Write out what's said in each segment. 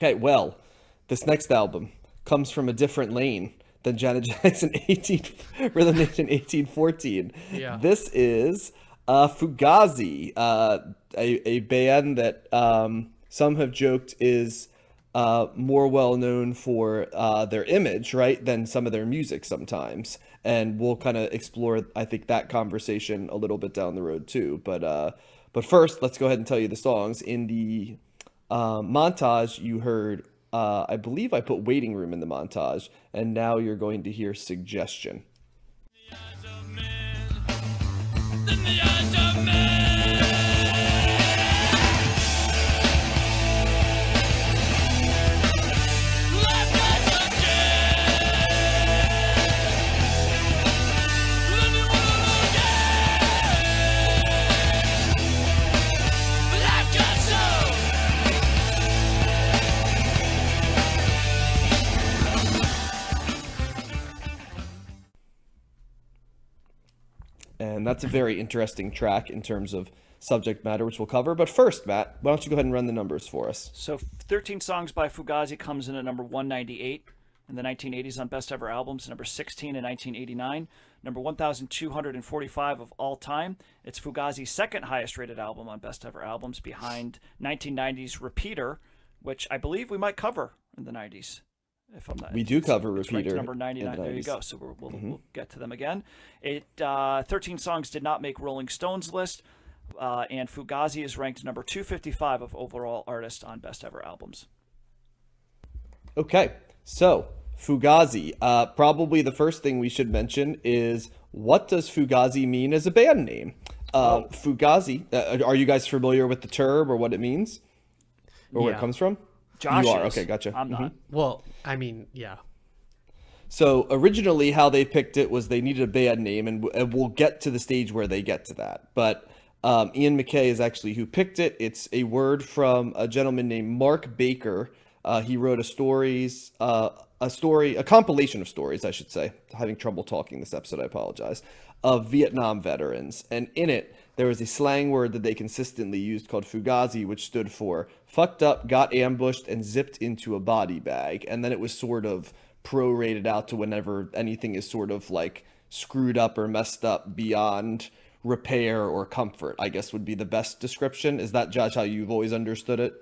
Okay, well, this next album comes from a different lane than Janet Jackson 18 Rhythm Nation 1814. Yeah. This is Fugazi, a band that some have joked is more well known for their image, right, than some of their music sometimes. And we'll kind of explore, I think, that conversation a little bit down the road too. But first, let's go ahead and tell you the songs. In the montage, you heard, I believe I put Waiting Room in the montage, and now you're going to hear Suggestion. And that's a very interesting track in terms of subject matter, which we'll cover. But first, Matt, why don't you go ahead and run the numbers for us? So 13 Songs by Fugazi comes in at number 198 in the 1980s on Best Ever Albums, number 16 in 1989, number 1,245 of all time. It's Fugazi's second highest rated album on Best Ever Albums, behind 1990's Repeater, which I believe we might cover in the 90s. If I'm not, We do cover it's ranked Repeater number in 99. the There you 90s. go. So we'll get to them again. 13 songs did not make Rolling Stone's list, and Fugazi is ranked number 255 of overall artists on Best Ever Albums. Okay, so Fugazi. Probably the first thing we should mention is, what does Fugazi mean as a band name? Fugazi, are you guys familiar with the term or what it means? Or where it Yeah. comes from? Josh You are, is. okay, gotcha. I'm not. Well, I mean, yeah. So originally, how they picked it was they needed a band name, and we'll get to the stage where they get to that. But Ian MacKaye is actually who picked it. It's a word from a gentleman named Mark Baker. He wrote a compilation of stories, I should say. Having trouble talking this episode, I apologize. Of Vietnam veterans, and in it there was a slang word that they consistently used called Fugazi, which stood for fucked up, got ambushed, and zipped into a body bag. And then it was sort of prorated out to whenever anything is sort of like screwed up or messed up beyond repair or comfort, I guess would be the best description. Is that, Josh, how you've always understood it?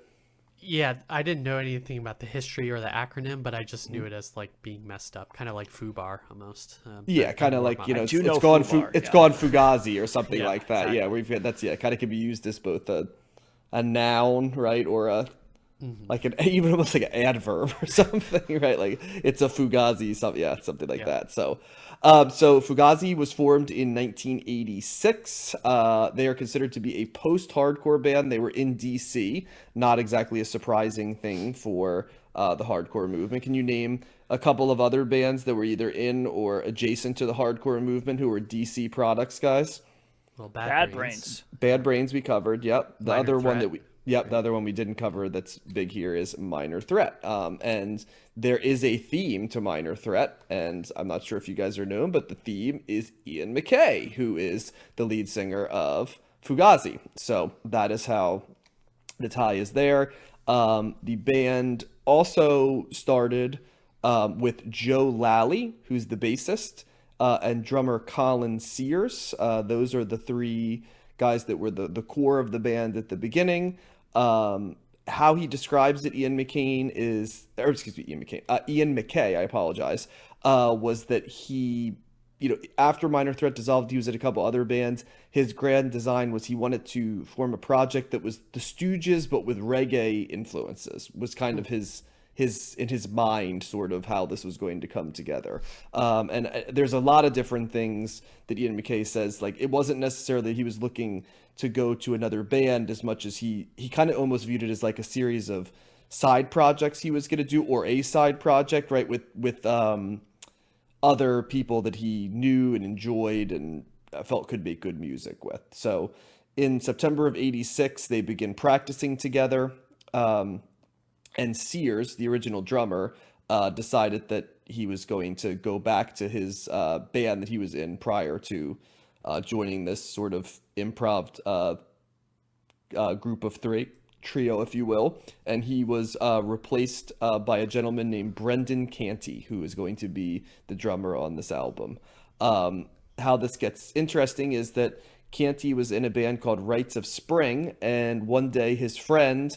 Yeah, I didn't know anything about the history or the acronym, but I just knew it as like being messed up, kind of like FUBAR almost. Yeah, kind of more like, about it. it's, do know it's gone Fubar, it's yeah. gone Fugazi or something Yeah, like that. exactly. Yeah, we've that's, yeah, kind of can be used as both a noun, right, or a like an even almost like an adverb or something, right? Like it's a Fugazi, something, yeah, something like Yeah. that. So Fugazi was formed in 1986. They are considered to be a post-hardcore band. They were in DC, not exactly a surprising thing for the hardcore movement. Can you name a couple of other bands that were either in or adjacent to the hardcore movement who were DC products, guys? Well, Bad Brains. Bad Brains we covered. Yep. The Minor other one Threat. that we Yep, the other one we didn't cover that's big here is Minor Threat. And there is a theme to Minor Threat, and I'm not sure if you guys are known, but the theme is Ian MacKaye, who is the lead singer of Fugazi. So that is how the tie is there. The band also started with Joe Lally, who's the bassist, and drummer Colin Sears. Those are the three guys that were the core of the band at the beginning. How he describes it, Ian McCain is, or excuse me, Ian MacKaye, I apologize, was that he, after Minor Threat dissolved, he was at a couple other bands. His grand design was he wanted to form a project that was the Stooges, but with reggae influences, was kind of his in his mind sort of how this was going to come together. And there's a lot of different things that Ian MacKaye says. Like, it wasn't necessarily that he was looking to go to another band as much as he kind of almost viewed it as like a series of side projects he was going to do, or a side project, right, with other people that he knew and enjoyed and felt could make good music with. So in September of 86, they begin practicing together. And Sears, the original drummer, decided that he was going to go back to his band that he was in prior to joining this sort of improv group of three. trio, if you will, and he was replaced by a gentleman named Brendan Canty, who is going to be the drummer on this album. How this gets interesting is that Canty was in a band called Rites of Spring, and one day his friend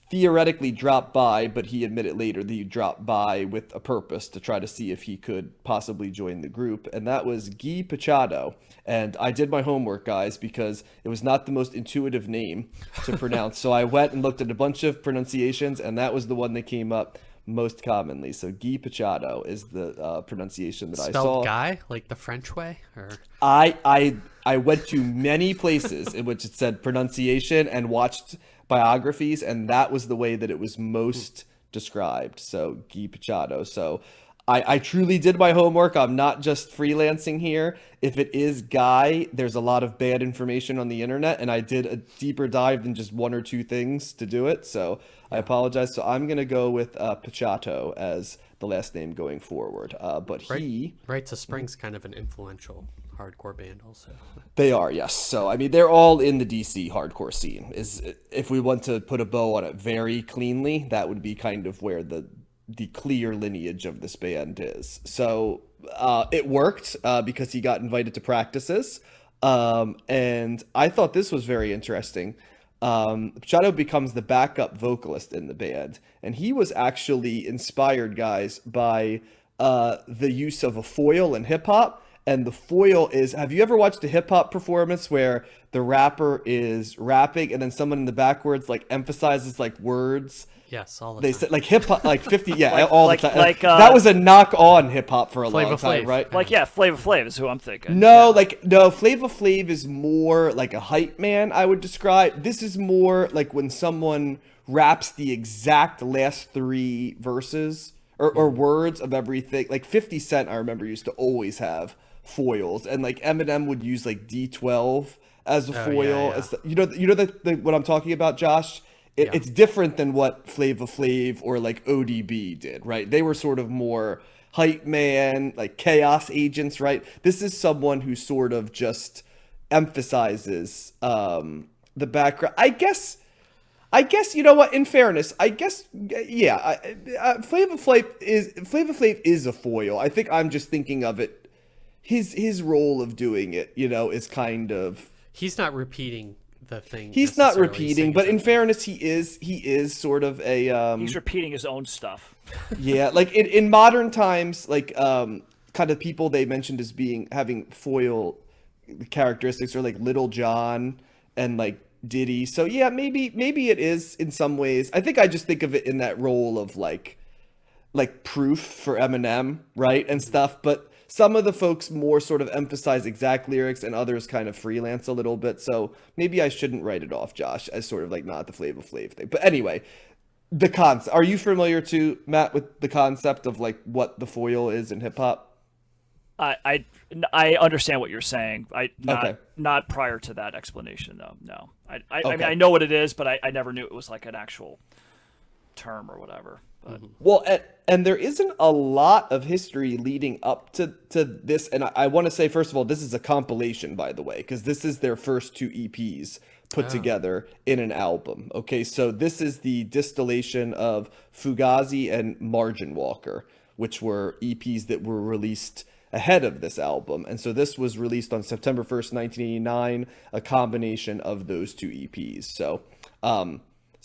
theoretically dropped by, but he admitted later that he dropped by with a purpose to try to see if he could possibly join the group, and that was Guy Pachado. And I did my homework, guys, because it was not the most intuitive name to pronounce. So I went and looked at a bunch of pronunciations, and that was the one that came up most commonly. So Guy Pachado is the pronunciation that I saw. Spelled Guy, like the French way, or I went to many places in which it said pronunciation and watched biographies, and that was the way that it was most described. So Guy Pachado. So I truly did my homework. I'm not just freelancing here. If it is Guy, there's a lot of bad information on the internet, and I did a deeper dive than just one or two things to do it. So I apologize. So I'm going to go with Pachato as the last name going forward. But he... Rites of Spring's kind of an influential hardcore band also. They are, yes. So, I mean, they're all in the DC hardcore scene. If we want to put a bow on it very cleanly, that would be kind of where the clear lineage of this band is. So it worked because he got invited to practices. And I thought this was very interesting. Shadow becomes the backup vocalist in the band. And he was actually inspired, guys, by the use of a foil in hip hop. And the foil is, have you ever watched a hip hop performance where the rapper is rapping and then someone in the backwards like emphasizes like words? Yes, all the They time. said like hip hop, like 50, yeah, Like- all like- the time. like, That was a knock on hip hop for a Flavor long time, Flav. right? Like, yeah, Flavor Flav is who I'm thinking. No, Flava Flav is more like a hype man, I would describe. This is more like when someone raps the exact last three verses or words of everything. Like 50 Cent, I remember, used to always have foils, and like Eminem would use like D12 as a foil. yeah. You know what I'm talking about, Josh? Yeah. It's different than what Flava Flav or like ODB did, right? They were sort of more hype man, like chaos agents, right? This is someone who sort of just emphasizes the background. I guess you know what? In fairness, I guess yeah. Flava Flav is a foil. I think I'm just thinking of it. His role of doing it, you know, is kind of. He's not repeating the thing. He's not necessarily, repeating, he's but saying in fairness, he is sort of a. He's repeating his own stuff. Yeah, like in modern times, like kind of people they mentioned as having foil characteristics are like Little John and like Diddy. So yeah, maybe it is in some ways. I think I just think of it in that role of like Proof for Eminem, right, and stuff. But some of the folks more sort of emphasize exact lyrics, and others kind of freelance a little bit. So maybe I shouldn't write it off, Josh, as sort of like not the Flava Flav thing. But anyway. The concept. Are you familiar too, Matt, with the concept of like what the foil is in hip hop? I understand what you're saying. Not prior to that explanation though. No. I mean, I know what it is, but I never knew it was like an actual term or whatever. But Well, and there isn't a lot of history leading up to this. And I want to say, first of all, this is a compilation, by the way, because this is their first two EPs put together in an album. Okay, so this is the distillation of Fugazi and Margin Walker, which were EPs that were released ahead of this album. And so this was released on September 1st, 1989, a combination of those two EPs. So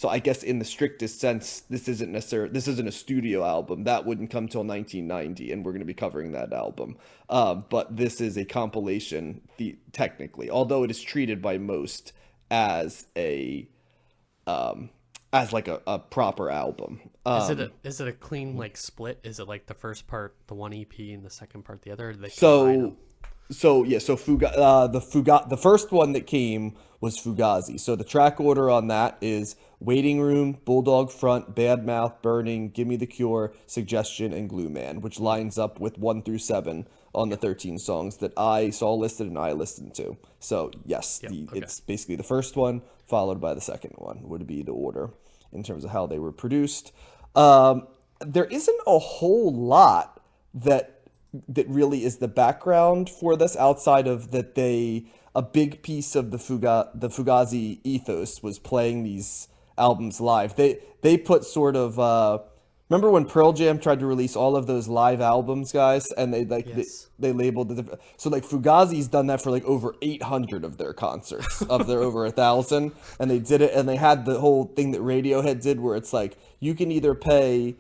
I guess in the strictest sense, this isn't a studio album. That wouldn't come till 1990, and we're going to be covering that album. But this is a compilation, technically, although it is treated by most as a proper album. Is it a clean like split? Is it like the first part the one EP and the second part the other? Or do they combine them? The first one that came was Fugazi. So the track order on that is Waiting Room, Bulldog Front, Bad Mouth, Burning, Gimme the Cure, Suggestion, and Glue Man, which lines up with 1 through 7 on the 13 songs that I saw listed and I listened to. So yes, it's basically the first one followed by the second one would be the order in terms of how they were produced. There isn't a whole lot that really is the background for this outside of that a big piece of the Fugazi ethos was playing these albums live. They put sort of remember when Pearl Jam tried to release all of those live albums, guys, and they like Yes. they labeled the so like Fugazi's done that for like over 800 of their concerts of their over 1,000, and they did it, and they had the whole thing that Radiohead did where it's like you can either pay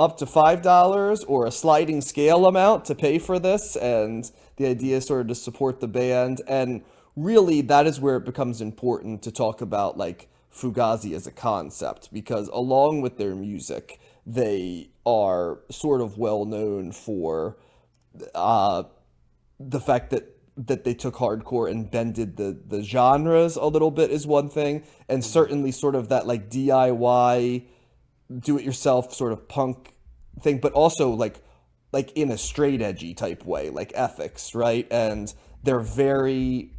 up to $5 or a sliding scale amount to pay for this, and the idea is sort of to support the band. And really that is where it becomes important to talk about like Fugazi as a concept, because along with their music they are sort of well known for the fact that they took hardcore and bended the genres a little bit is one thing, and certainly sort of that like DIY do it yourself sort of punk thing, but also like in a straight edgy type way, like ethics, right? And they're very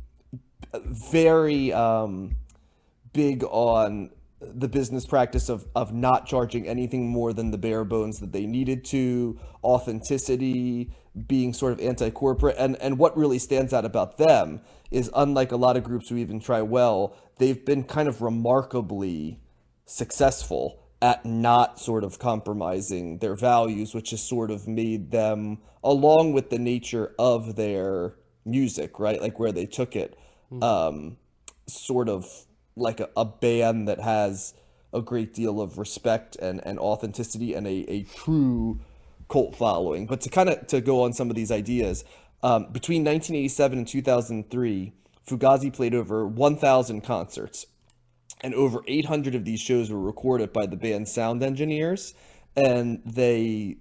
big on the business practice of not charging anything more than the bare bones that they needed to, authenticity, being sort of anti-corporate. And what really stands out about them is, unlike a lot of groups who even try well, they've been kind of remarkably successful at not sort of compromising their values, which has sort of made them, along with the nature of their music, right? Like where they took it, sort of like a band that has a great deal of respect and authenticity and a true cult following. But to kind of to go on some of these ideas, between 1987 and 2003, Fugazi played over 1,000 concerts, and over 800 of these shows were recorded by the band's sound engineers, and they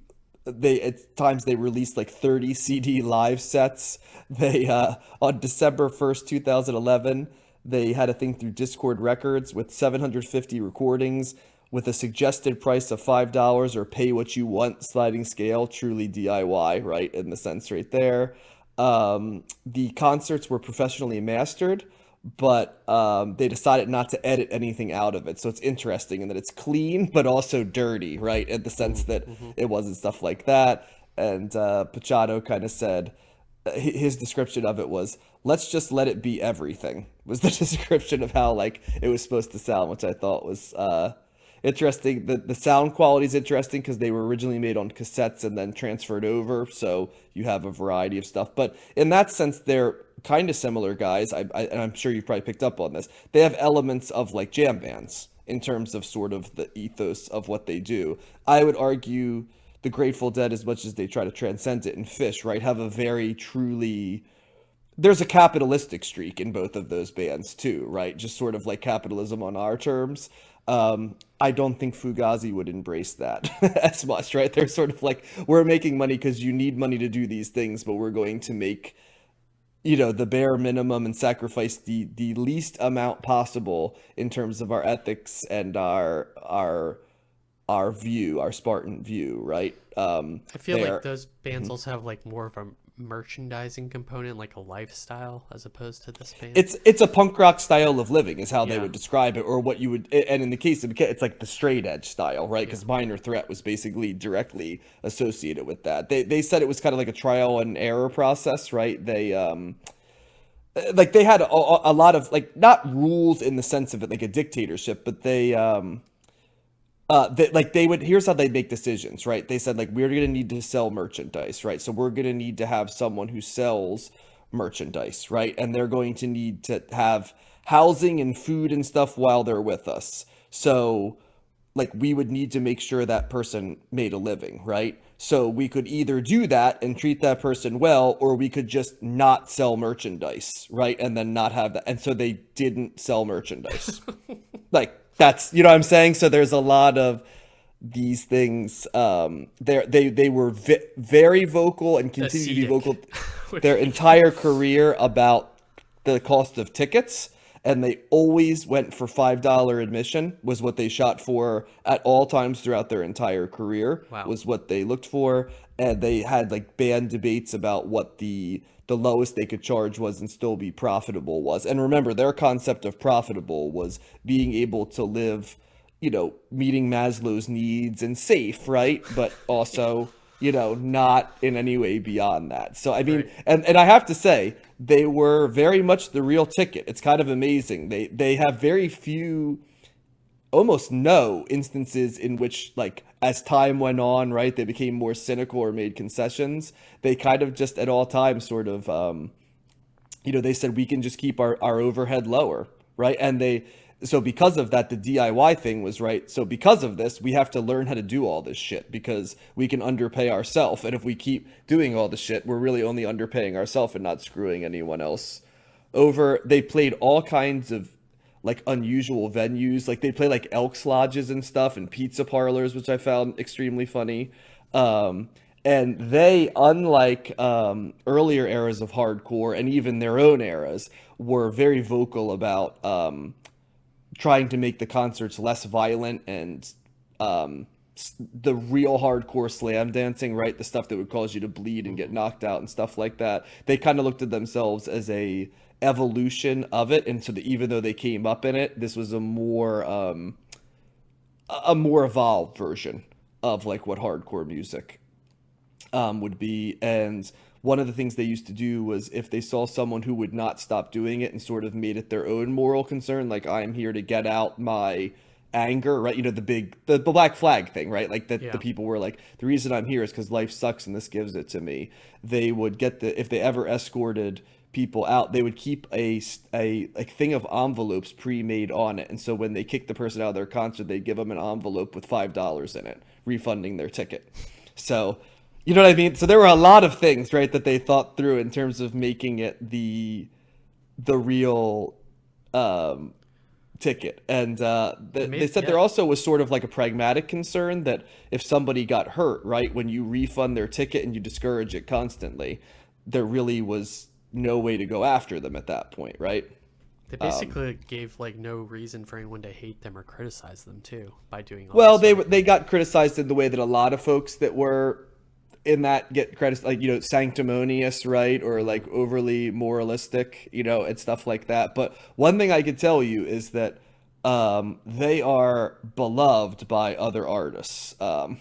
at times they released like 30 CD live sets. They on December 1st, 2011, they had a thing through Discord Records with 750 recordings with a suggested price of $5 or pay what you want sliding scale, truly DIY, right, in the sense right there. The concerts were professionally mastered, but they decided not to edit anything out of it. So it's interesting in that it's clean, but also dirty, right, in the sense that it wasn't stuff like that. And Pachado kind of said, his description of it was, let's just let it be everything, was the description of how like it was supposed to sound, which I thought was interesting. The sound quality is interesting because they were originally made on cassettes and then transferred over, so you have a variety of stuff. But in that sense, they're kind of similar, guys. And I'm sure you've probably picked up on this. They have elements of like jam bands in terms of sort of the ethos of what they do. I would argue the Grateful Dead, as much as they try to transcend it, and Fish, right, have a very truly, there's a capitalistic streak in both of those bands too, right? Just sort of like capitalism on our terms. I don't think Fugazi would embrace that as much, right? They're sort of like, we're making money because you need money to do these things, but we're going to make, you know, the bare minimum and sacrifice the least amount possible in terms of our ethics and our view, our Spartan view, right? I feel like those bands also have like more of a merchandising component, like a lifestyle, as opposed to this band. It's a punk rock style of living is how they Yeah. would describe it, or what you would, and in the case of it's like the straight edge style, right? Because Minor Threat was basically directly associated with that. They said it was kind of like a trial and error process, right? They like they had a lot of like, not rules in the sense of it like a dictatorship, but they would, here's how they make decisions, right? They said like, we're going to need to sell merchandise, right? So we're going to need to have someone who sells merchandise, right? And they're going to need to have housing and food and stuff while they're with us. So like we would need to make sure that person made a living, right? So we could either do that and treat that person well, or we could just not sell merchandise, right? And then not have that. And so they didn't sell merchandise. Like, that's, you know what I'm saying? So there's a lot of these things. They were very vocal and continue to be vocal their entire career about the cost of tickets. And they always went for $5 admission, was what they shot for at all times throughout their entire career. Wow. Was what they looked for. And they had like band debates about what the lowest they could charge was and still be profitable was. And remember, their concept of profitable was being able to live, you know, meeting Maslow's needs and safe, right? But also, you know, not in any way beyond that. So, I mean, Right. and I have to say, they were very much the real ticket. It's kind of amazing. They have very few almost no instances in which, like, as time went on, right, they became more cynical or made concessions. They kind of just at all times sort of, they said we can just keep our overhead lower, right? And so because of that, the DIY thing was right. So because of this, we have to learn how to do all this shit because we can underpay ourselves. And if we keep doing all the shit, we're really only underpaying ourselves and not screwing anyone else over. They played all kinds of like unusual venues. Like they play like Elks Lodges and stuff and pizza parlors, which I found extremely funny. Um, and they, unlike earlier eras of hardcore and even their own eras, were very vocal about trying to make the concerts less violent and the real hardcore slam dancing, right? The stuff that would cause you to bleed and get knocked out and stuff like that. They kind of looked at themselves as a evolution of it, and so that even though they came up in it, this was a more evolved version of like what hardcore music would be. And one of the things they used to do was if they saw someone who would not stop doing it and sort of made it their own moral concern, like I'm here to get out my anger, right? The black flag thing, right? Like that the people were like, the reason I'm here is because life sucks and this gives it to me. They would get if they ever escorted people out, they would keep a like thing of envelopes pre-made on it, and so when they kicked the person out of their concert, they'd give them an envelope with $5 in it, refunding their ticket. So you know what I mean? So there were a lot of things, right, that they thought through in terms of making it the real ticket. And they said there also was sort of like a pragmatic concern that if somebody got hurt, right, when you refund their ticket and you discourage it constantly, there really was no way to go after them at that point, right? They basically gave like no reason for anyone to hate them or criticize them too by doing all well, this they got criticized in the way that a lot of folks that were in that get credit, like, sanctimonious, right, or like overly moralistic, and stuff like that. But one thing I could tell you is that they are beloved by other artists. I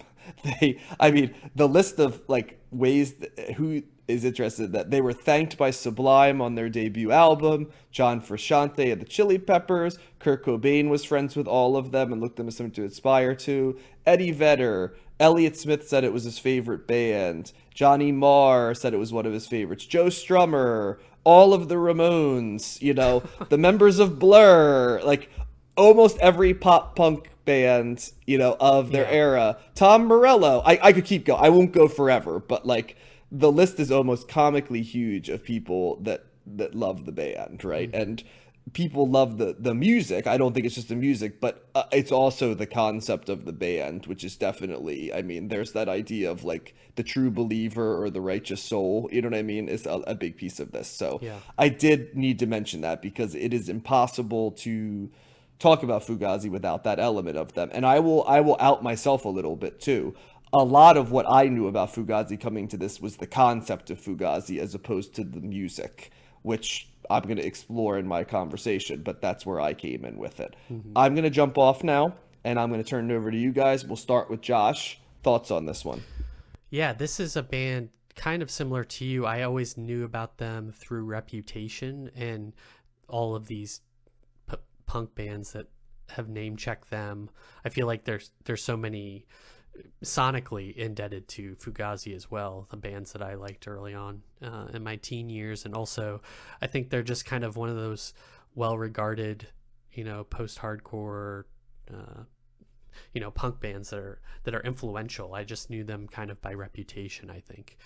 mean, the list of like ways who is interested, that they were thanked by Sublime on their debut album, John Frusciante of the Chili Peppers, Kurt Cobain was friends with all of them and looked them as something to aspire to, Eddie Vedder, Elliott Smith said it was his favorite band, Johnny Marr said it was one of his favorites, Joe Strummer, all of the Ramones, the members of Blur, like almost every pop punk band, of their era, Tom Morello. I could keep going. I won't go forever, but like the list is almost comically huge of people that love the band, right? Mm-hmm. And people love the music. I don't think it's just the music, but it's also the concept of the band, which is definitely, I mean, there's that idea of like the true believer or the righteous soul, you know what I mean, is a big piece of this. So I did need to mention that because it is impossible to talk about Fugazi without that element of them. And I will out myself a little bit too. A lot of what I knew about Fugazi coming to this was the concept of Fugazi as opposed to the music, which I'm going to explore in my conversation, but that's where I came in with it. Mm-hmm. I'm going to jump off now, and I'm going to turn it over to you guys. We'll start with Josh. Thoughts on this one? Yeah, this is a band kind of similar to you. I always knew about them through Reputation and all of these punk bands that have name-checked them. I feel like there's so many sonically indebted to Fugazi as well, the bands that I liked early on in my teen years. And also I think they're just kind of one of those well-regarded, post-hardcore punk bands that are influential. I just knew them kind of by reputation, I think,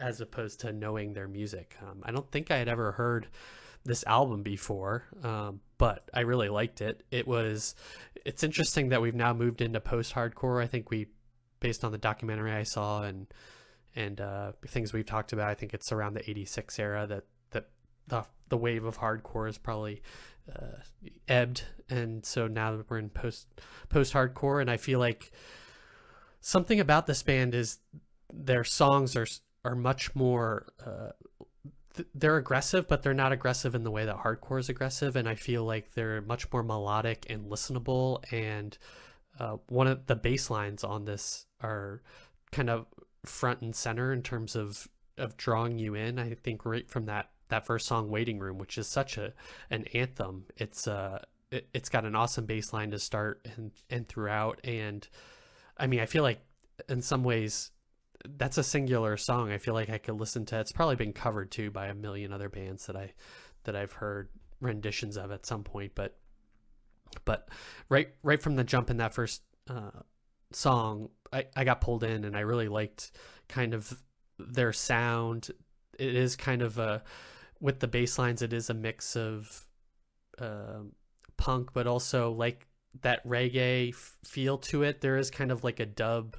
as opposed to knowing their music. I don't think I had ever heard this album before, but I really liked it. It's interesting that we've now moved into post-hardcore. I think based on the documentary I saw and things we've talked about, I think it's around the 86 era that the wave of hardcore is probably ebbed, and so now we're in post-hardcore. And I feel like something about this band is their songs are much more they're aggressive, but they're not aggressive in the way that hardcore is aggressive. And I feel like they're much more melodic and listenable. And one of the bass lines on this are kind of front and center in terms of drawing you in. I think right from that first song, Waiting Room, which is such an anthem. It's it's got an awesome bass line to start and throughout. And I mean, I feel like in some ways that's a singular song. I feel like I could listen to. It's probably been covered too by a million other bands that I've heard renditions of at some point. But right from the jump in that first song, I got pulled in, and I really liked kind of their sound. It is kind of a, with the bass lines, it is a mix of punk, but also like that reggae feel to it. There is kind of like a dub,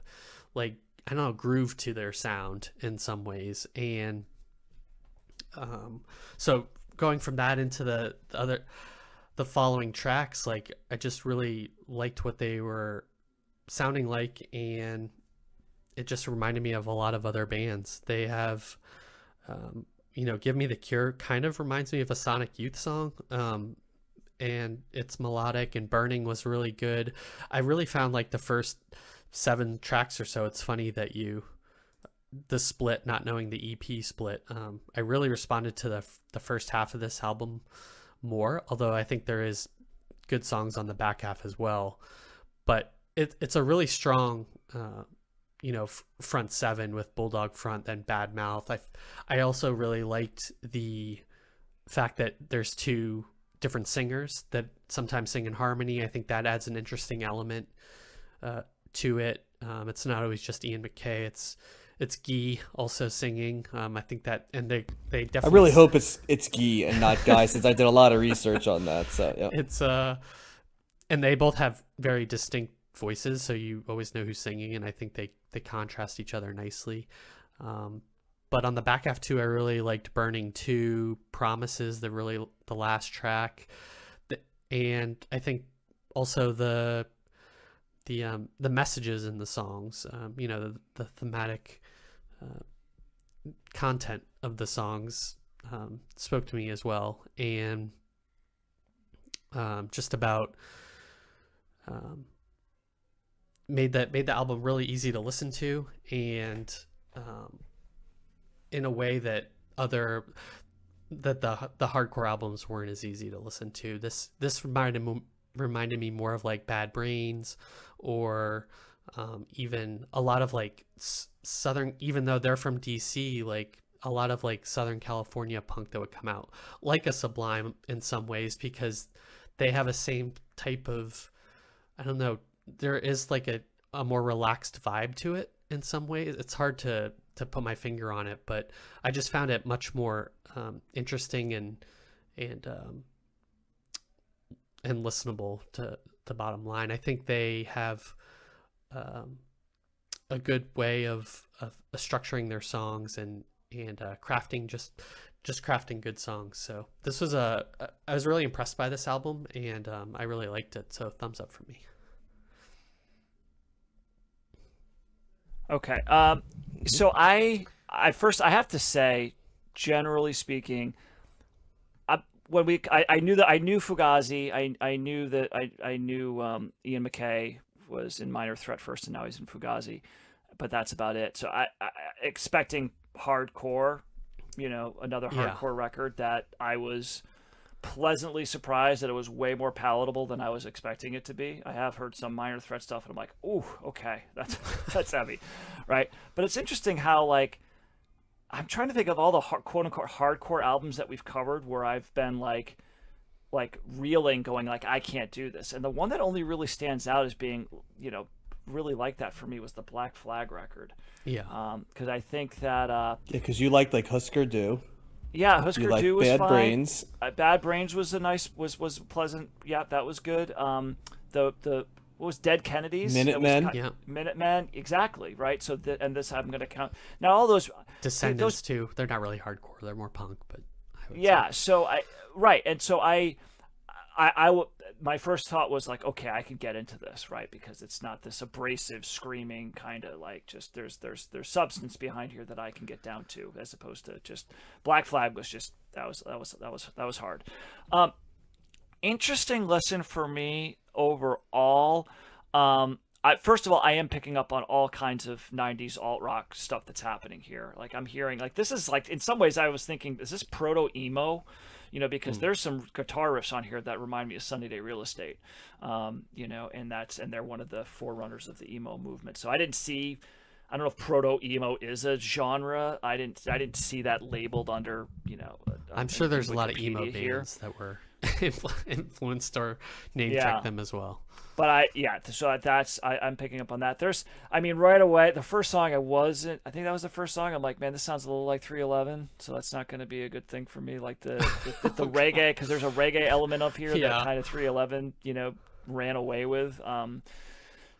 like, I don't know, groove to their sound in some ways. And so going from that into the following tracks, like I just really liked what they were sounding like, and it just reminded me of a lot of other bands. They have Give Me the Cure kind of reminds me of a Sonic Youth song, and it's melodic, and Burning was really good. I really found like the first 7 tracks or so, it's funny that the split, not knowing the EP split, I really responded to the first half of this album more, although I think there is good songs on the back half as well. But it's a really strong front 7 with Bulldog Front, then Bad Mouth. I also really liked the fact that there's 2 different singers that sometimes sing in harmony. I think that adds an interesting element to it. It's not always just Ian MacKaye. It's Guy also singing. I think that, and they definitely. I really hope it's Guy and not Guy, since I did a lot of research on that. So yeah. It's and they both have very distinct voices, so you always know who's singing, and I think they contrast each other nicely. But on the back half too, I really liked Burning 2, Promises, the last track, and I think also the messages in the songs, the thematic content of the songs spoke to me as well, and just about made the album really easy to listen to, and in a way that the hardcore albums weren't as easy to listen to. This reminded me more of like Bad Brains, or even a lot of like Southern, even though they're from DC, like a lot of like Southern California punk that would come out, like a Sublime in some ways, because they have a same type of, I don't know, there is like a more relaxed vibe to it in some ways. It's hard to put my finger on it, but I just found it much more interesting and listenable to the bottom line. I think they have a good way of structuring their songs and crafting just crafting good songs. So this was I was really impressed by this album, and I really liked it. So thumbs up for me. Okay. So I have to say, generally speaking, I knew Fugazi. I knew that I knew Ian MacKaye was in Minor Threat first, and now he's in Fugazi, but that's about it. So I expecting hardcore, another hardcore record, that I was pleasantly surprised that it was way more palatable than I was expecting it to be. I have heard some Minor Threat stuff, and I'm like, ooh, okay, that's heavy, right? But it's interesting how, like, I'm trying to think of all the quote unquote hardcore albums that we've covered where I've been like reeling, going like, I can't do this. And the one that only really stands out as being, really like that for me was the Black Flag record. Yeah. Because I think that because you liked like Husker Du. Yeah, Husker Du was Bad fine. Brains. Bad Brains was a nice, was pleasant. Yeah, that was good. The what was Dead Kennedys? Minutemen. Yeah. Minutemen, exactly, right. So and this I'm going to count now. All those Descendants too. They're not really hardcore. They're more punk, but I would yeah. say. So my first thought was like, okay, I can get into this, right? Because it's not this abrasive, screaming kind of like, just there's substance behind here that I can get down to, as opposed to just Black Flag was just that was hard. Interesting listen for me overall. first of all, I am picking up on all kinds of 90s alt rock stuff that's happening here. Like I'm hearing like this is like in some ways I was thinking, is this proto emo? You know, because there's some guitar riffs on here that remind me of Sunny Day Real Estate. You know, and they're one of the forerunners of the emo movement. So I don't know if proto emo is a genre. I didn't see that labeled under, you know. I'm sure there's a lot of emo here. bands that were influenced or name Yeah. check them as well. But I'm picking up on that. I mean, right away, the first song I think that was the first song. I'm like, man, this sounds a little like 311, so that's not going to be a good thing for me. Like the reggae, because there's a reggae element up here that kind of 311, you know, ran away with.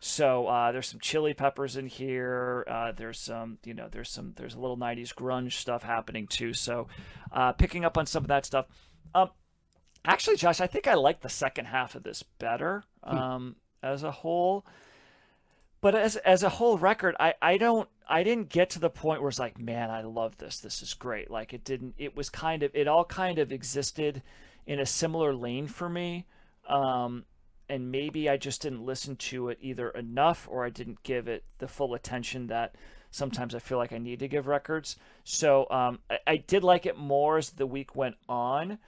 So there's some Chili Peppers in here. There's some, you know, there's a little 90s grunge stuff happening too. So picking up on some of that stuff. Actually, Josh, I think I like the second half of this better as a whole. But as a whole record, I didn't get to the point where it's like, man, I love this. This is great. Like it all kind of existed in a similar lane for me. And maybe I just didn't listen to it either enough or I didn't give it the full attention that sometimes I feel like I need to give records. So I did like it more as the week went on.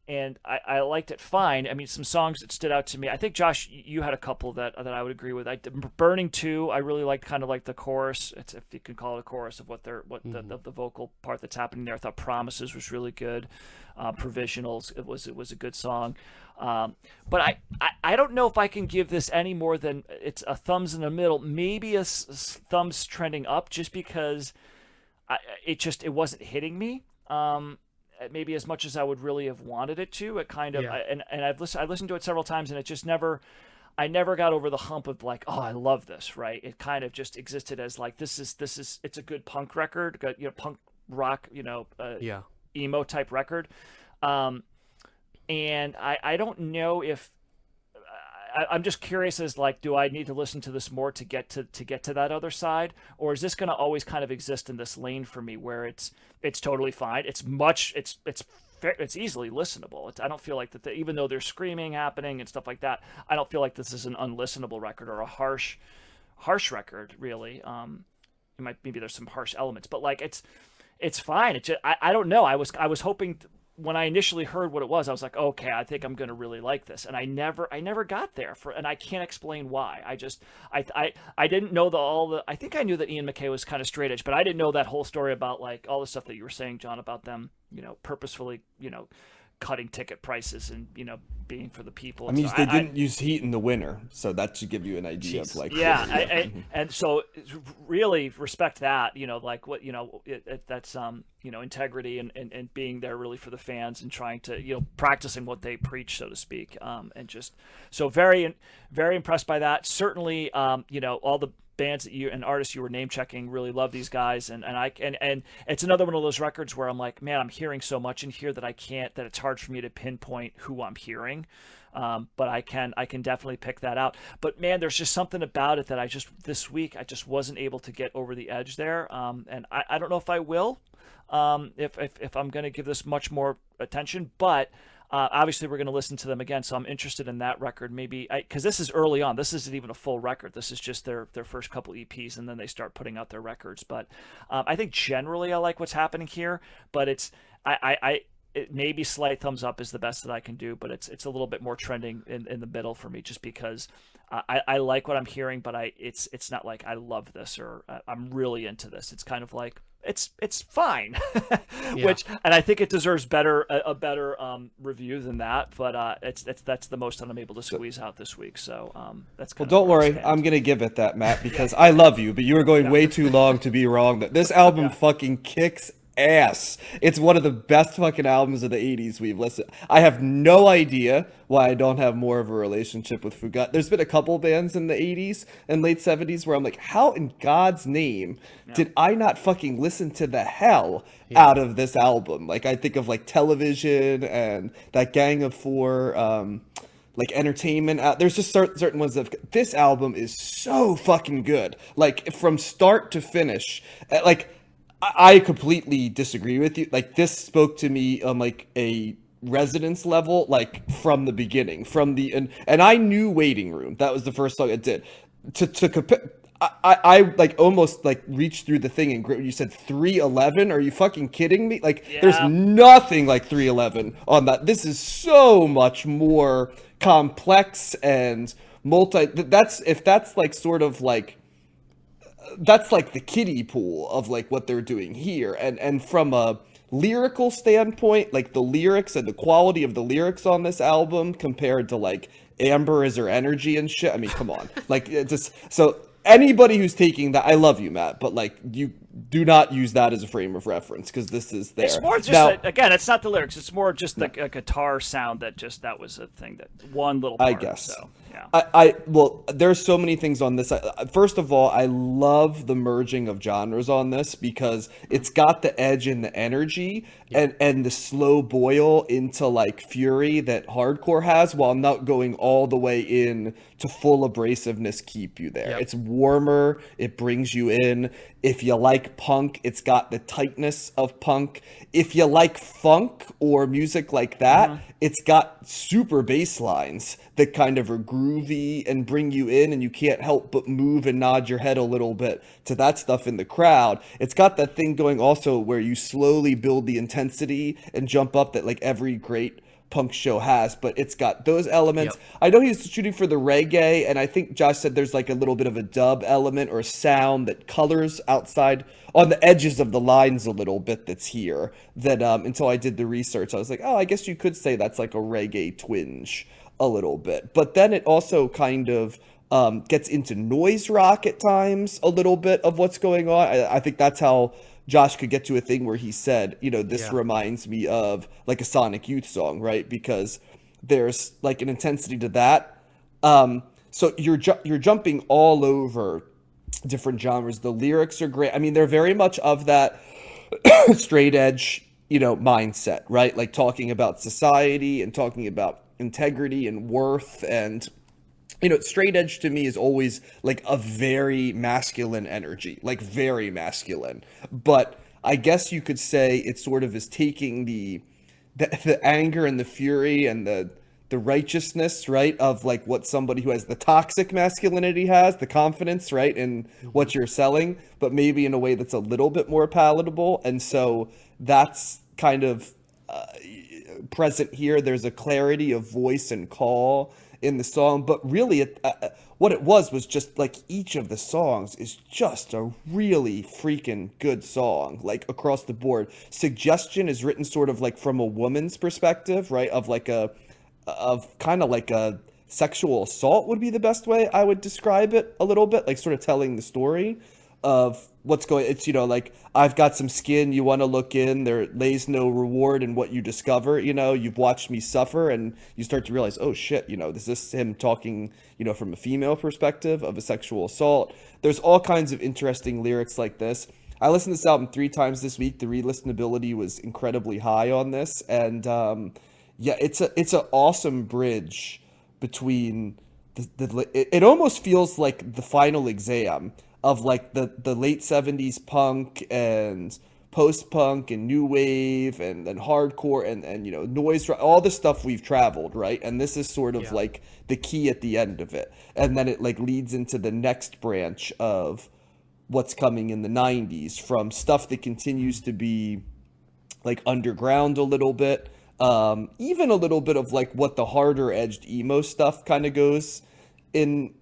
And I liked it fine. I mean, some songs that stood out to me. I think, Josh, you had a couple that I would agree with. Burning 2, I really liked kind of like the chorus, if you can call it a chorus of the vocal part that's happening there. I thought Promises was really good. Provisionals, it was a good song. But I don't know if I can give this any more than it's a thumbs in the middle, maybe a thumbs trending up, just because it wasn't hitting me. Maybe as much as I would really have wanted it to. It kind of, and I listened to it several times, and it just I never got over the hump of like, oh, I love this, right? It kind of just existed as like, it's a good punk record, good, you know, punk rock, you know, emo type record. And I don't know if, I'm just curious as like, do I need to listen to this more to get to that other side, or is this going to always kind of exist in this lane for me where it's totally fine. It's easily listenable. I don't feel like that even though there's screaming happening and stuff like that, I don't feel like this is an unlistenable record or a harsh record really. Maybe there's some harsh elements, but like it's fine. I don't know. I was hoping. When I initially heard what it was, I was like, okay, I think I'm going to really like this. And I never got there and I can't explain why. I didn't know I think I knew that Ian MacKaye was kind of straight edge, but I didn't know that whole story about like all the stuff that you were saying, John, about them, you know, purposefully, you know, cutting ticket prices and, you know, being for the people. I mean, they didn't use heat in the winter, so that should give you an idea of like. Yeah, and so really respect that, you know, like what, you know, that's you know, integrity and being there really for the fans and trying to, you know, practicing what they preach, so to speak, and just so very impressed by that. Certainly, you know, all the bands that you and artists you were name checking, really love these guys, and it's another one of those records where I'm like, man, I'm hearing so much in here that it's hard for me to pinpoint who I'm hearing, but I can definitely pick that out. But man, there's just something about it that this week I just wasn't able to get over the edge there, and I don't know if I will, if I'm going to give this much more attention, but. Obviously, we're going to listen to them again, so I'm interested in that record. Maybe because this is early on. This isn't even a full record. This is just their first couple EPs, and then they start putting out their records. But I think generally I like what's happening here. But it maybe slight thumbs up is the best that I can do. But it's a little bit more trending in the middle for me, just because I like what I'm hearing, but it's not like I love this or I'm really into this. It's kind of like. It's fine, and I think it deserves a better review than that. But that's the most that I'm able to squeeze out this week. So that's kind well. Don't worry, I'm gonna give it that, Matt, because I love you, but you were going way too long to be wrong. That this album fucking kicks ass. It's one of the best fucking albums of the 80s we've listened. I have no idea why I don't have more of a relationship with Fugazi. There's been a couple bands in the 80s and late 70s where I'm like, how in God's name did I not fucking listen to the hell out of this album? Like I think of like Television and that Gang of Four, like Entertainment. There's just certain ones that this album is so fucking good. Like from start to finish, like I completely disagree with you. Like this spoke to me on like a resonance level, like from the beginning, and I knew Waiting Room. That was the first song it did. to compare. I like almost like reached through the thing and you said 311. Are you fucking kidding me? Like there's Yeah. nothing like 311 on that. This is so much more complex and multi. That's if that's like sort of like that's like the kiddie pool of like what they're doing here. And from a lyrical standpoint, like the lyrics and the quality of the lyrics on this album compared to like Amber is her energy and shit. I mean, come on. Like it just so anybody who's taking that, I love you, Matt, but like you do not use that as a frame of reference because this is there. It's more just now, again, it's not the lyrics. It's more just like a guitar sound that was a thing that one little part. I guess. So yeah. Well, there's so many things on this. First of all, I love the merging of genres on this because it's got the edge and the energy and the slow boil into like fury that hardcore has while not going all the way in to full abrasiveness keep you there. Yep. It's warmer, it brings you in. If you like punk, it's got the tightness of punk. If you like funk or music like that, it's got super bass lines that kind of are groovy and bring you in, and you can't help but move and nod your head a little bit to that stuff in the crowd. It's got that thing going also where you slowly build the intensity and jump up that like every great punk show has, but it's got those elements. Yep. I know he's shooting for the reggae, and I think Josh said there's like a little bit of a dub element or sound that colors outside on the edges of the lines a little bit that's here that until I did the research I was like, oh, I guess you could say that's like a reggae twinge a little bit. But then it also kind of gets into noise rock at times a little bit of what's going on. I think that's how Josh could get to a thing where he said, you know, this reminds me of like a Sonic Youth song, right? Because there's like an intensity to that. So you're jumping all over different genres. The lyrics are great. I mean, they're very much of that straight edge, you know, mindset, right? Like talking about society and talking about integrity and worth and you know, straight edge to me is always like a very masculine energy, like very masculine. But I guess you could say it sort of is taking the anger and the fury and the righteousness, right, of like what somebody who has the toxic masculinity has, the confidence, right, in what you're selling, but maybe in a way that's a little bit more palatable. And so that's kind of present here. There's a clarity of voice and call in the song, but really what it was just like each of the songs is just a really freaking good song, like across the board. Suggestion is written sort of like from a woman's perspective, right, of like of kind of like a sexual assault would be the best way I would describe it a little bit, like sort of telling the story of what's going. It's, you know, like, I've got some skin, you want to look in, there lays no reward in what you discover, you know, you've watched me suffer, and you start to realize, oh shit, you know, is this him talking, you know, from a female perspective of a sexual assault? There's all kinds of interesting lyrics like this. I listened to this album 3 times this week. The re-listenability was incredibly high on this, and yeah, it's an awesome bridge between it almost feels like the final exam of like the late 70s punk and post-punk and new wave and hardcore and you know, noise rock, all the stuff we've traveled, right? And this is sort of like the key at the end of it. And then it like leads into the next branch of what's coming in the 90s, from stuff that continues to be like underground a little bit, even a little bit of like what the harder edged emo stuff kind of goes in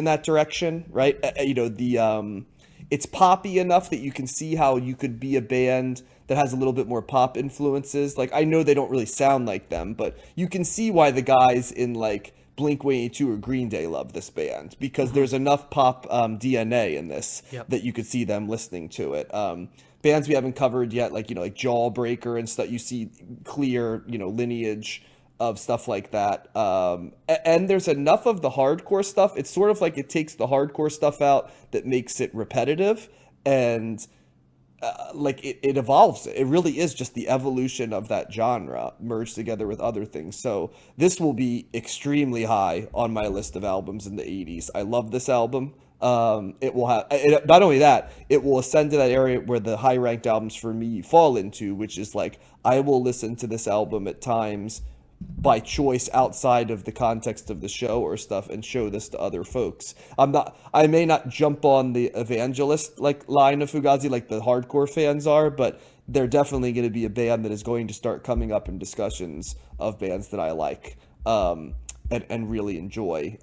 that direction, right? You know, the it's poppy enough that you can see how you could be a band that has a little bit more pop influences. Like, I know they don't really sound like them, but you can see why the guys in like Blink-182 or Green Day love this band, because there's enough pop DNA in this that you could see them listening to it. Bands we haven't covered yet, like, you know, like Jawbreaker and stuff, you see clear, you know, lineage of stuff like that. And there's enough of the hardcore stuff. It's sort of like it takes the hardcore stuff out that makes it repetitive, and like it evolves. It really is just the evolution of that genre merged together with other things. So this will be extremely high on my list of albums in the 80s. I love this album. It will have not only that, it will ascend to that area where the high ranked albums for me fall into, which is like, I will listen to this album at times by choice outside of the context of the show or stuff and show this to other folks. I may not jump on the evangelist like line of Fugazi like the hardcore fans are, but they're definitely going to be a band that is going to start coming up in discussions of bands that I like and really enjoy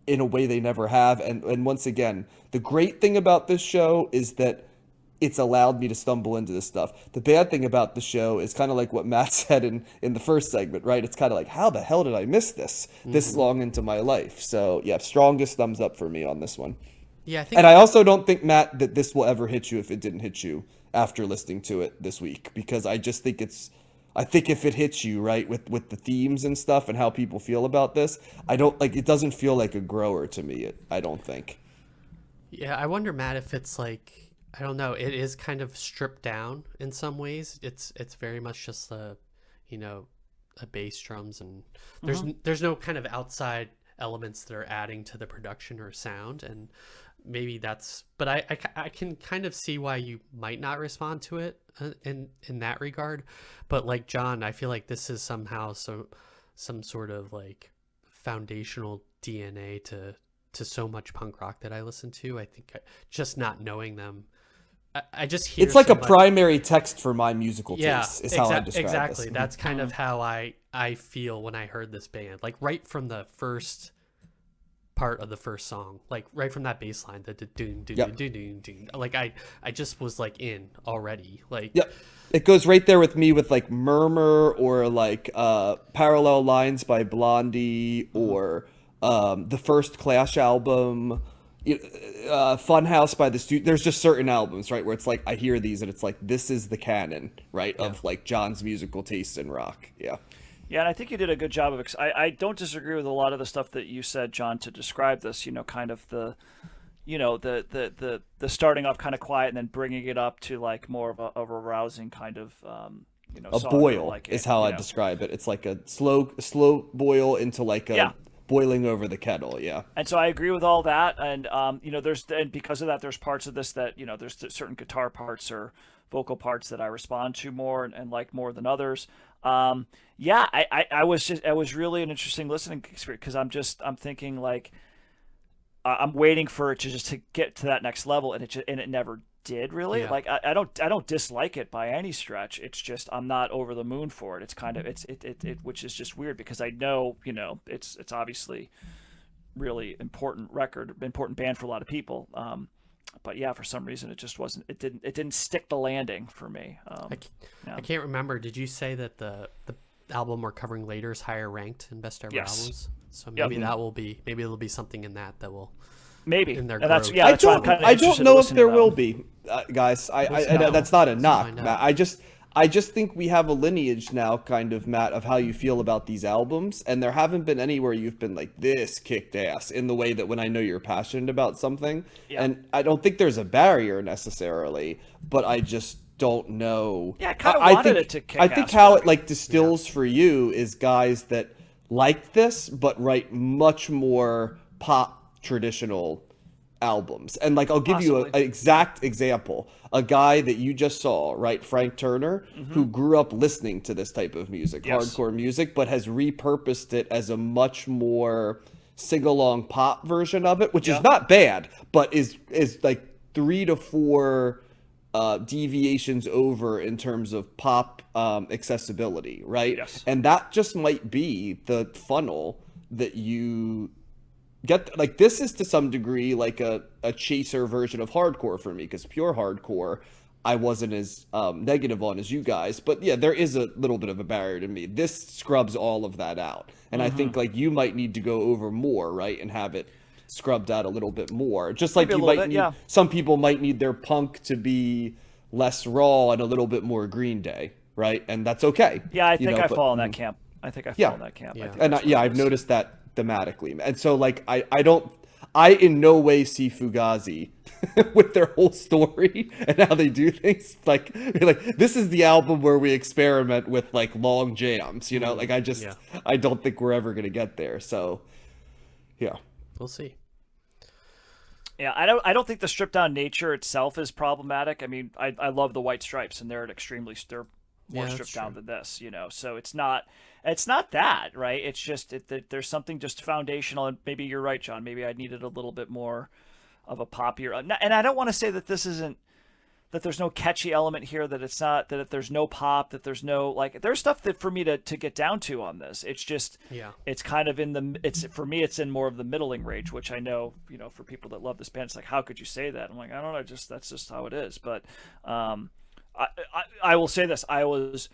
in a way they never have. And once again, the great thing about this show is that it's allowed me to stumble into this stuff. The bad thing about the show is kind of like what Matt said in the first segment, right? It's kind of like, how the hell did I miss this long into my life? So yeah, strongest thumbs up for me on this one. Yeah, I think, and I also don't think, Matt, that this will ever hit you if it didn't hit you after listening to it this week, because I just think I think if it hits you right with the themes and stuff and how people feel about this, it doesn't feel like a grower to me. I don't think. Yeah, I wonder, Matt, if it's like, I don't know, it is kind of stripped down in some ways. It's very much just a bass drums, and there's no kind of outside elements that are adding to the production or sound, and maybe that's, but I can kind of see why you might not respond to it in that regard. But like John, I feel like this is somehow some sort of like foundational DNA to so much punk rock that I listen to. I think just not knowing them, I just hear it's like so a much. Primary text for my musical taste is how I describe exactly. this. That's kind of how I feel when I heard this band, like right from the first part of the first song, like right from that bass line, the doon doon Yep. doon doon doon. Like I just was like in already. Like Yep. It goes right there with me with like Murmur or like Parallel Lines by Blondie or the first Clash album, Funhouse by the There's just certain albums, right, where it's like I hear these and it's like this is the canon, right, of like John's musical taste in rock. Yeah. Yeah, and I think you did a good job of. I don't disagree with a lot of the stuff that you said, John, to describe this. Kind of the starting off kind of quiet and then bringing it up to like more of a rousing kind of A song, boil like is how I describe it. It's like a slow boil into like a boiling over the kettle. Yeah. And so I agree with all that, and and because of that, there's parts of this that there's certain guitar parts or vocal parts that I respond to more and like more than others. I was really an interesting listening experience because I'm thinking like I'm waiting for it to get to that next level, and it never did really. Yeah. Like I don't dislike it by any stretch. It's just I'm not over the moon for it. It's kind of which is just weird because I know it's obviously really important band for a lot of people. But yeah, for some reason it just wasn't. It didn't stick the landing for me. I can't remember. Did you say that the album we're covering later is higher ranked in best ever albums? So maybe it'll be something in that will in their growth. I don't know if there will be, guys. That's not a knock, Matt. I just think we have a lineage now, kind of, Matt, of how you feel about these albums, and there haven't been any where you've been like, this kicked ass, in the way that when I know you're passionate about something. Yeah. And I don't think there's a barrier necessarily, but I just don't know. Yeah, I kind of wanted it to kick ass. I think how it like distills for you is guys that like this, but write much more pop traditional albums. And like I'll give you an exact example. A guy that you just saw, right, Frank Turner, who grew up listening to this type of music, hardcore music, but has repurposed it as a much more sing-along pop version of it, which is not bad, but is like 3 to 4 deviations over in terms of pop accessibility, right? Yes. And that just might be the funnel that you get. Like this is to some degree like a chaser version of hardcore for me, because pure hardcore I wasn't as negative on as you guys, but yeah, there is a little bit of a barrier to me. This scrubs all of that out, and I think like you might need to go over more, right, and have it scrubbed out a little bit more. Just like you might need, some people might need their punk to be less raw and a little bit more Green Day, right? And that's okay. Yeah, I think I fall in that camp. I fall in that camp. Yeah. I've noticed that thematically. And so like I in no way see Fugazi with their whole story and how they do things like this is the album where we experiment with like long jams, like I don't think we're ever gonna get there. So yeah, we'll see. Yeah, I don't think the stripped down nature itself is problematic. I mean, I love the White Stripes, and they're more Yeah, stripped that's down true. than this, So it's not that, right? It's just there's something just foundational, and maybe you're right, John. Maybe I needed a little bit more of a poppier. And I don't want to say that this isn't that there's no catchy element here, that it's not that if there's no pop, that there's no like there's stuff that for me to get down to on this. It's just Yeah. it's kind of in the it's for me it's in more of the middling range, which I know for people that love this band, it's like how could you say that? I'm like I don't know, just that's just how it is. But I will say this: I was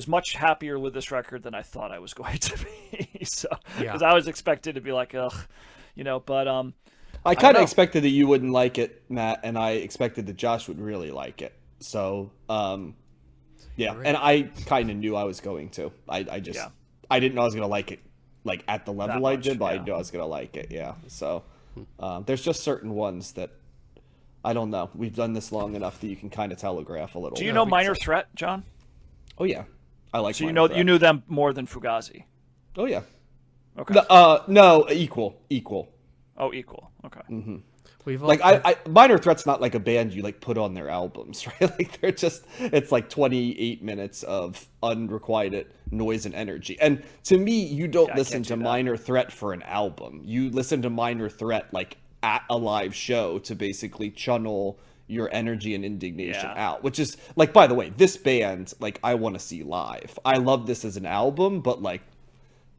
much happier with this record than I thought I was going to be. So Yeah. because I was expected to be like ugh, but I I don't kind of know. expected that you wouldn't like it, Matt, and I expected that Josh would really like it. So, yeah, You're right. and I kind of knew I was going to. I just Yeah. I didn't know I was gonna like it like at the That level I much, did, but I yeah. knew I was gonna like it. Yeah. So, there's just certain ones that I don't know. We've done this long enough that you can kind of telegraph a little Do you bit. know Minor Threat, John? Oh yeah, I like. So Minor you Threat. knew them more than Fugazi. Oh yeah. Okay. No, no, equal. Oh, equal. Okay. We've all Like I Minor Threat's not like a band you like put on their albums, right? Like they're just it's like 28 minutes of unrequited noise and energy. And to me, you don't I listen can't to do that. Minor Threat for an album. You listen to Minor Threat like at a live show to basically channel your energy and indignation Yeah. out, which is like, by the way, this band, like I want to see live. I love this as an album, but like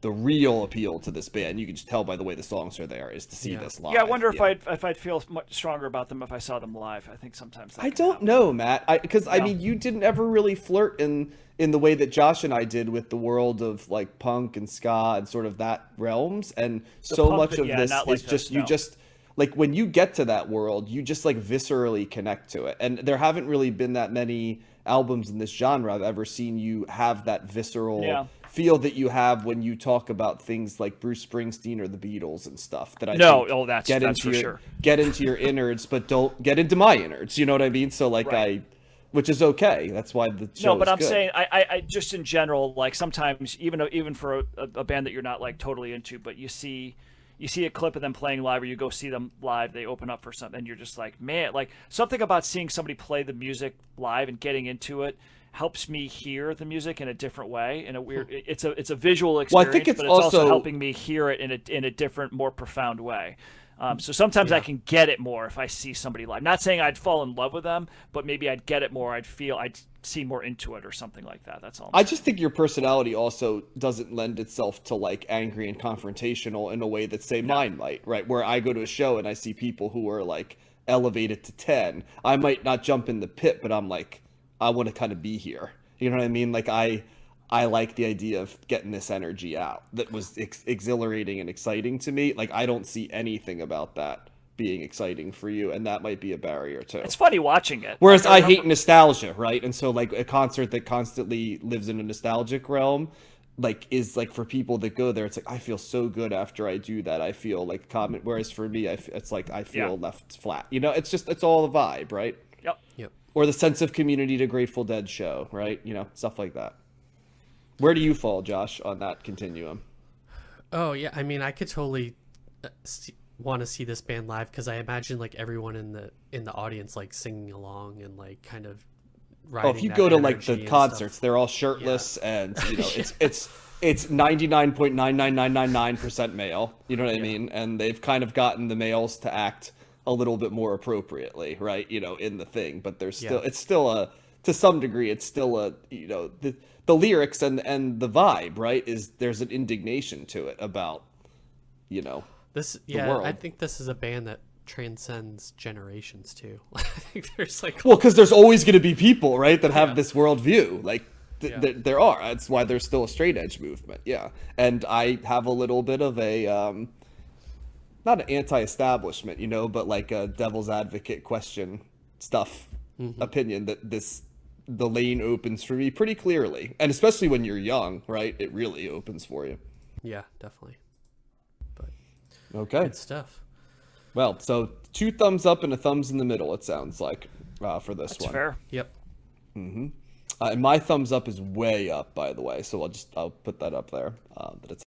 the real appeal to this band, you can just tell by the way the songs are there, is to see Yeah. this live. Yeah, I wonder if I'd feel much stronger about them if I saw them live. I think sometimes that I can don't happen. know, Matt. Because I Yeah. mean, you didn't ever really flirt in the way that Josh and I did with the world of like punk and ska and sort of that realms. And so punk much that- of yeah, this not is like just this, you no. just like when you get to that world, you just like viscerally connect to it. And there haven't really been that many albums in this genre I've ever seen you have that visceral Yeah. feel that you have when you talk about things like Bruce Springsteen or the Beatles and stuff that I No, think oh, that's get into for your sure. get into your innards, but don't get into my innards. You know what I mean? So like Right. which is okay. That's why the show No, but is I'm good. saying I just in general, like sometimes even for a band that you're not like totally into, but you see a clip of them playing live, or you go see them live, they open up for something, and you're just like, man, like something about seeing somebody play the music live and getting into it helps me hear the music in a different way. In a weird, it's a visual Well, I experience, think it's but it's also also helping me hear it in a different, more profound way. So sometimes I Yeah. can get it more if I see somebody live. Not saying I'd fall in love with them, but maybe I'd get it more. I'd see more into it or something like that. That's all. I just think your personality also doesn't lend itself to like angry and confrontational in a way that say mine might, right? Where I go to a show and I see people who are like elevated to 10. I might not jump in the pit, but I'm like I want to kind of be here. You know what I mean? Like I like the idea of getting this energy out. That was exhilarating and exciting to me. Like I don't see anything about that being exciting for you, and that might be a barrier too. It's funny watching it. Whereas Like, I hate nostalgia, right? And so like a concert that constantly lives in a nostalgic realm, like is like for people that go there, it's like I feel so good after I do that. I feel like comment. Whereas for me, it's like I feel Yeah. left flat. You know, it's all the vibe, right? Yep. Yep. Or the sense of community to Grateful Dead show, right? You know, stuff like that. Where do you fall, Josh, on that continuum? Oh yeah, I mean, I could totally want to see this band live because I imagine like everyone in the audience like singing along and like kind of riding. Oh, if you that go to like energy the and concerts, stuff. they're all shirtless, and you know it's 99.99999% male. You know what I mean? And they've kind of gotten the males to act a little bit more appropriately, right? You know, in the thing, but there's still Yeah. it's still a to some degree it's still a the lyrics and the vibe, right? Is there's an indignation to it about you know This the yeah, world. I think this is a band that transcends generations too. I think there's like Well, because there's always going to be people, right, that have Yeah. this worldview. Like, Yeah. there are. That's why there's still a straight edge movement. Yeah. And I have a little bit of a, not an anti establishment, you know, but like a devil's advocate question stuff opinion that the lane opens for me pretty clearly. And especially when you're young, right? It really opens for you. yeah, definitely. But Okay. good stuff. Well, so 2 thumbs up and a thumbs in the middle, it sounds like, for this That's one. fair. Yep. And my thumbs up is way up, by the way, so I'll put that up there. That it's